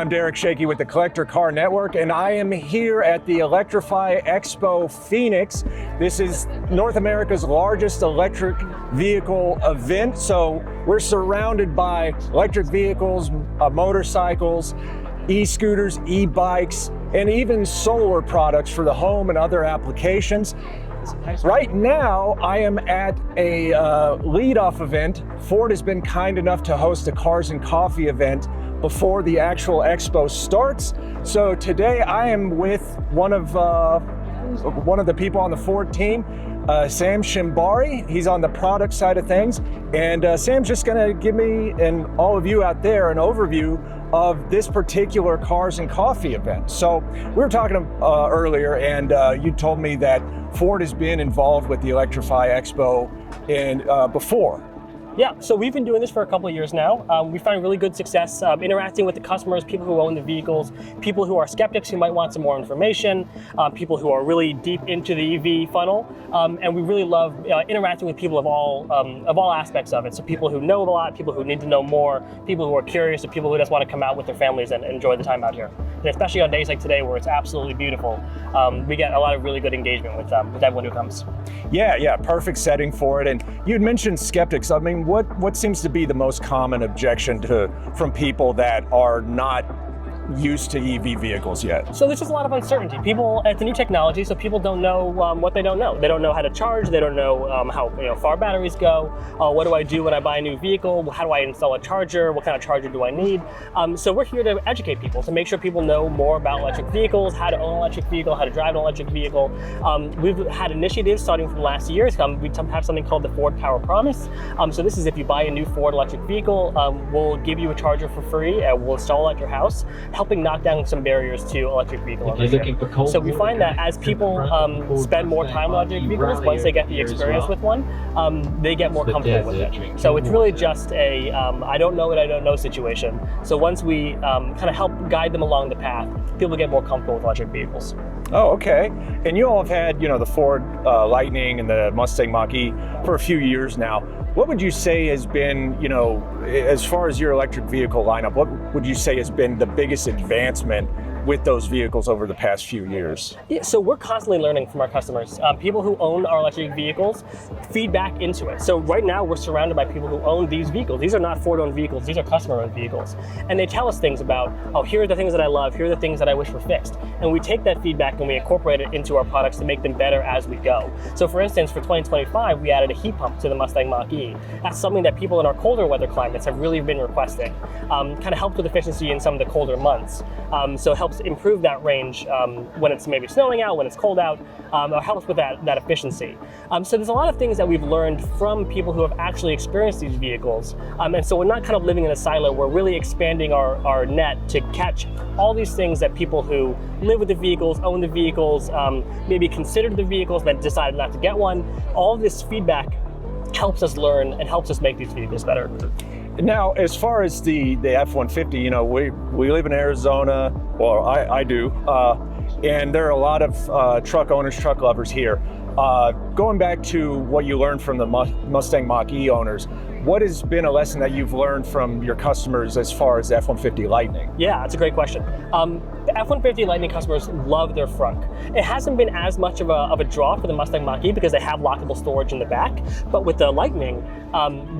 I'm Derek Shakey with the Collector Car Network, and I am here at the Electrify Expo Phoenix. This is North America's largest electric vehicle event. So we're surrounded by electric vehicles, motorcycles, e-scooters, e-bikes, and even solar products for the home and other applications. Right now, I am at a lead-off event. Ford has been kind enough to host a Cars and Coffee event before the actual expo starts. So today I am with one of the people on the Ford team, Sam Schembari. He's on the product side of things. And Sam's just gonna give me and all of you out there an overview of this particular Cars and Coffee event. So we were talking earlier, and you told me that Ford has been involved with the Electrify Expo before. Yeah, so we've been doing this for a couple of years now. We find really good success interacting with the customers, people who own the vehicles, people who are skeptics who might want some more information, people who are really deep into the EV funnel, and we really love interacting with people of all aspects of it. So people who know a lot, people who need to know more, people who are curious, and people who just want to come out with their families and enjoy the time out here. And especially on days like today where it's absolutely beautiful, we get a lot of really good engagement with everyone who comes. Yeah, perfect setting for it. And you had mentioned skeptics. I mean, what seems to be the most common objection from people that are not used to EV vehicles yet? So there's just a lot of uncertainty. It's a new technology, so people don't know what they don't know. They don't know how to charge. They don't know how far batteries go. What do I do when I buy a new vehicle? How do I install a charger? What kind of charger do I need? So we're here to educate people, to make sure people know more about electric vehicles, how to own an electric vehicle, how to drive an electric vehicle. We've had initiatives starting from last year. We have something called the Ford Power Promise. So this is if you buy a new Ford electric vehicle, we'll give you a charger for free. We'll install it at your house, helping knock down some barriers to electric vehicle ownership. So we find that as people spend more time with electric vehicles, once they get the experience with one, they get more comfortable with it. So it's really just a I don't know what I don't know situation. So once we kind of help guide them along the path, people get more comfortable with electric vehicles. Oh, okay. And you all have had, the Ford Lightning and the Mustang Mach-E for a few years now. What would you say has been, as far as your electric vehicle lineup, what would you say has been the biggest advancement with those vehicles over the past few years? Yeah, so we're constantly learning from our customers. People who own our electric vehicles feed back into it. So right now we're surrounded by people who own these vehicles. These are not Ford-owned vehicles, these are customer-owned vehicles. And they tell us things about, here are the things that I love, here are the things that I wish were fixed. And we take that feedback and we incorporate it into our products to make them better as we go. So for instance, for 2025, we added a heat pump to the Mustang Mach-E. That's something that people in our colder weather climates have really been requesting. Kind of helped with efficiency in some of the colder months. So it helps improve that range when it's maybe snowing out, when it's cold out, or helps with that efficiency. So there's a lot of things that we've learned from people who have actually experienced these vehicles. And so we're not kind of living in a silo, we're really expanding our net to catch all these things that people who live with the vehicles, own the vehicles, maybe considered the vehicles, but decided not to get one. All of this feedback helps us learn and helps us make these vehicles better. Now, as far as the F-150, we live in Arizona, well, I do, and there are a lot of truck owners, truck lovers here. Going back to what you learned from the Mustang Mach-E owners, what has been a lesson that you've learned from your customers as far as the F-150 Lightning? Yeah, that's a great question. The F-150 Lightning customers love their frunk. It hasn't been as much of a draw for the Mustang Mach-E because they have lockable storage in the back, but with the Lightning,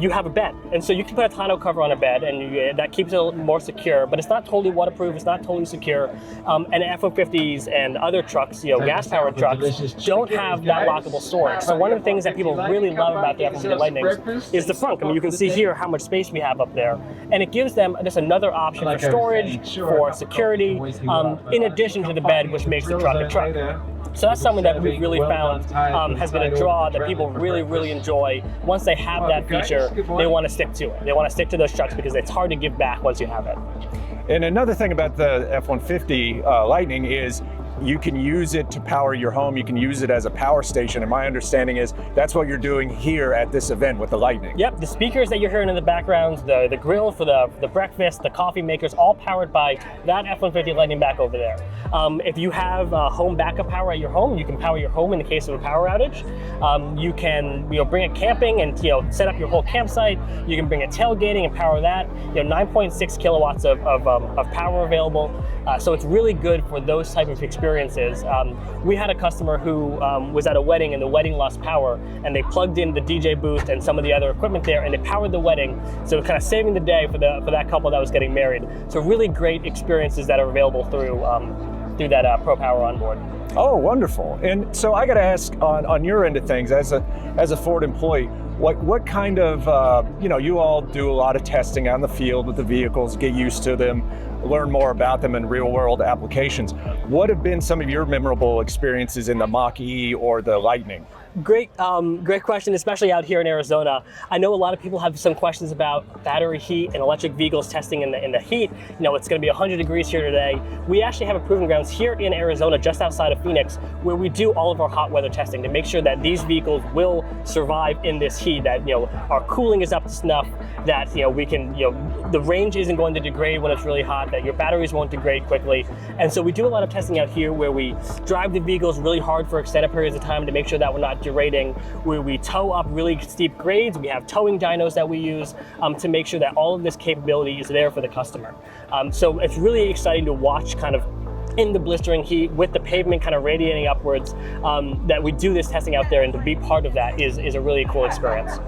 you have a bed. And so you can put a tonneau cover on a bed and that keeps it a little more secure, but it's not totally waterproof, it's not totally secure. And F-150s and other trucks, gas-powered trucks, don't have that lockable storage. So one of the things that people really love about the F-150 Lightnings is the frunk. I mean, you can see here how much space we have up there. And it gives them just another option for storage, for security, in addition to the bed, which makes the truck a truck. So that's something that we've really found has been a draw that people really, really enjoy. Once they have that feature, they want to stick to it. They want to stick to those trucks because it's hard to give back once you have it. And another thing about the F-150 Lightning is you can use it to power your home, you can use it as a power station, and my understanding is that's what you're doing here at this event with the Lightning. Yep, the speakers that you're hearing in the background, the grill for the breakfast, the coffee makers, all powered by that F-150 Lightning back over there. If you have home backup power at your home, you can power your home in the case of a power outage. You can bring it camping and set up your whole campsite. You can bring it tailgating and power that. 9.6 kilowatts of power available. So it's really good for those type of experiences. We had a customer who was at a wedding and the wedding lost power, and they plugged in the DJ booth and some of the other equipment there, and it powered the wedding. So kind of saving the day for that couple that was getting married. So really great experiences that are available through that Pro Power onboard. Oh, wonderful. And so I got to ask on your end of things, as a Ford employee, what kind of, you all do a lot of testing on the field with the vehicles, get used to them, learn more about them in real world applications. What have been some of your memorable experiences in the Mach-E or the Lightning? Great question, especially out here in Arizona. I know a lot of people have some questions about battery heat and electric vehicles testing in the heat. It's going to be 100 degrees here today. We actually have a proving grounds here in Arizona, just outside of Phoenix, where we do all of our hot weather testing to make sure that these vehicles will survive in this heat, that our cooling is up to snuff, that we can, the range isn't going to degrade when it's really hot, that your batteries won't degrade quickly. And so we do a lot of testing out here where we drive the vehicles really hard for extended periods of time to make sure that we're not derating, where we tow up really steep grades. We have towing dynos that we use to make sure that all of this capability is there for the customer. So it's really exciting to watch kind of in the blistering heat with the pavement kind of radiating upwards, that we do this testing out there, and to be part of that is a really cool experience.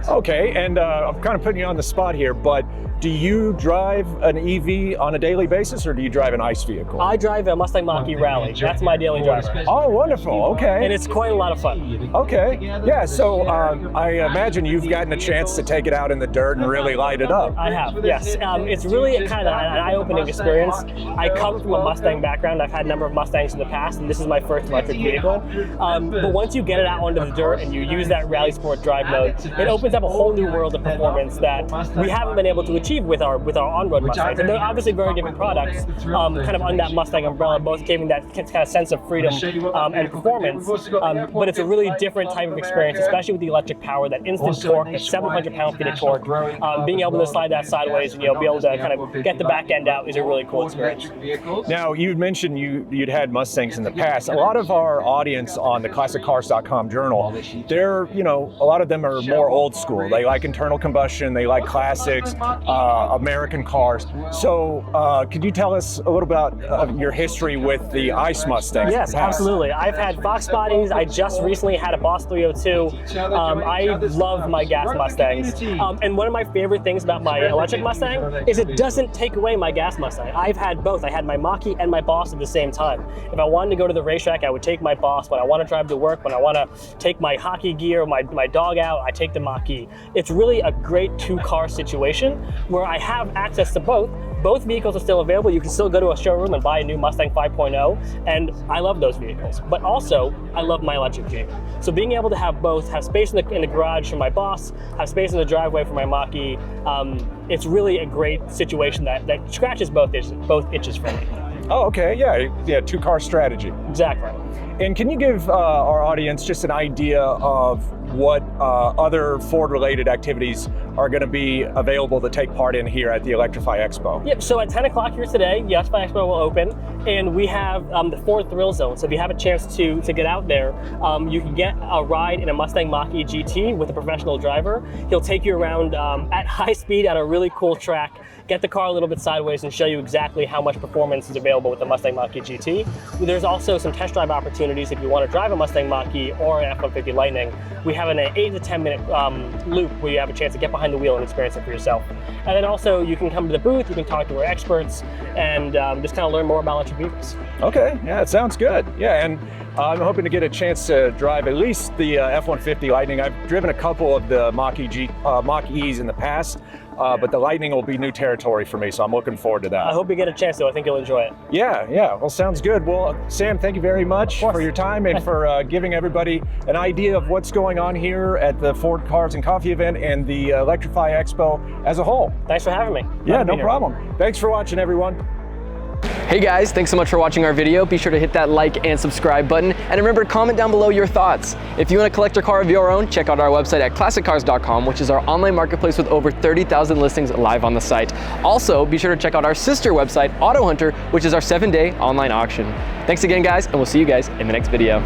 Okay, and I'm kind of putting you on the spot here, but do you drive an EV on a daily basis, or do you drive an ICE vehicle? I drive a Mustang Mach-E Rally. That's my daily driver. Oh, wonderful. Okay. And it's quite a lot of fun. Okay. Yeah, so I imagine you've gotten a chance to take it out in the dirt and really light it up. I have, yes. It's really kind of an eye-opening experience. I come from a Mustang background. I've had a number of Mustangs in the past, and this is my first electric vehicle. But once you get it out onto the dirt and you use that Rally Sport drive mode, it opens up a whole new world of performance that we haven't been able to achieve with our on-road Mustangs. And they're obviously very different products, kind of under that Mustang umbrella, both giving that kind of sense of freedom and performance. But it's a really different type of experience, especially with the electric power, that instant torque, that 700 pound-feet of torque. Being able to slide that sideways and be able to kind of get the back end out is a really cool experience. Now, you mentioned you'd had Mustangs in the past. A lot of our audience on the ClassicCars.com journal, they're, a lot of them are more old school. They like internal combustion, they like classics, American cars. So could you tell us a little about your history with the ICE Mustangs? Yes, absolutely. I've had Fox bodies. I just recently had a Boss 302. I love my gas Mustangs. And one of my favorite things about my electric Mustang is it doesn't take away my gas Mustang. I've had both. I had my Mach-E and my Boss at the same time. If I wanted to go to the racetrack, I would take my Boss. When I want to drive to work, when I want to take my hockey gear, my dog out, I take the Mach-E. It's really a great two-car situation where I have access to both. Both vehicles are still available. You can still go to a showroom and buy a new Mustang 5.0, and I love those vehicles. But also, I love my electric vehicle. So being able to have both, have space in the garage for my Boss, have space in the driveway for my Mach-E, it's really a great situation that scratches both itches for me. Oh, okay, yeah, two-car strategy. Exactly. And can you give our audience just an idea of what other Ford-related activities are going to be available to take part in here at the Electrify Expo? Yep, so at 10 o'clock here today, the Electrify Expo will open, and we have the Ford Thrill Zone. So if you have a chance to get out there, you can get a ride in a Mustang Mach-E GT with a professional driver. He'll take you around at high speed on a really cool track, get the car a little bit sideways, and show you exactly how much performance is available with the Mustang Mach-E GT. There's also some test drive opportunities if you want to drive a Mustang Mach-E or an F-150 Lightning. We have an 8 to 10 minute loop where you have a chance to get behind the wheel and experience it for yourself. And then also you can come to the booth, you can talk to our experts, and just kind of learn more about electric vehicles. Okay, yeah, it sounds good. Yeah, and I'm hoping to get a chance to drive at least the F-150 Lightning. I've driven a couple of the Mach-E's in the past, but the Lightning will be new territory for me, so I'm looking forward to that. I hope you get a chance, though. I think you'll enjoy it. Yeah, well, sounds good. Well, Sam, thank you very much for your time and for giving everybody an idea of what's going on here at the Ford Cars and Coffee event and the Electrify Expo as a whole. Thanks for having me. Yeah, no problem. Thanks for watching, everyone. Hey guys, thanks so much for watching our video. Be sure to hit that like and subscribe button. And remember, comment down below your thoughts. If you want to collect a car of your own, check out our website at classiccars.com, which is our online marketplace with over 30,000 listings live on the site. Also, be sure to check out our sister website, Auto Hunter, which is our 7-day online auction. Thanks again, guys, and we'll see you guys in the next video.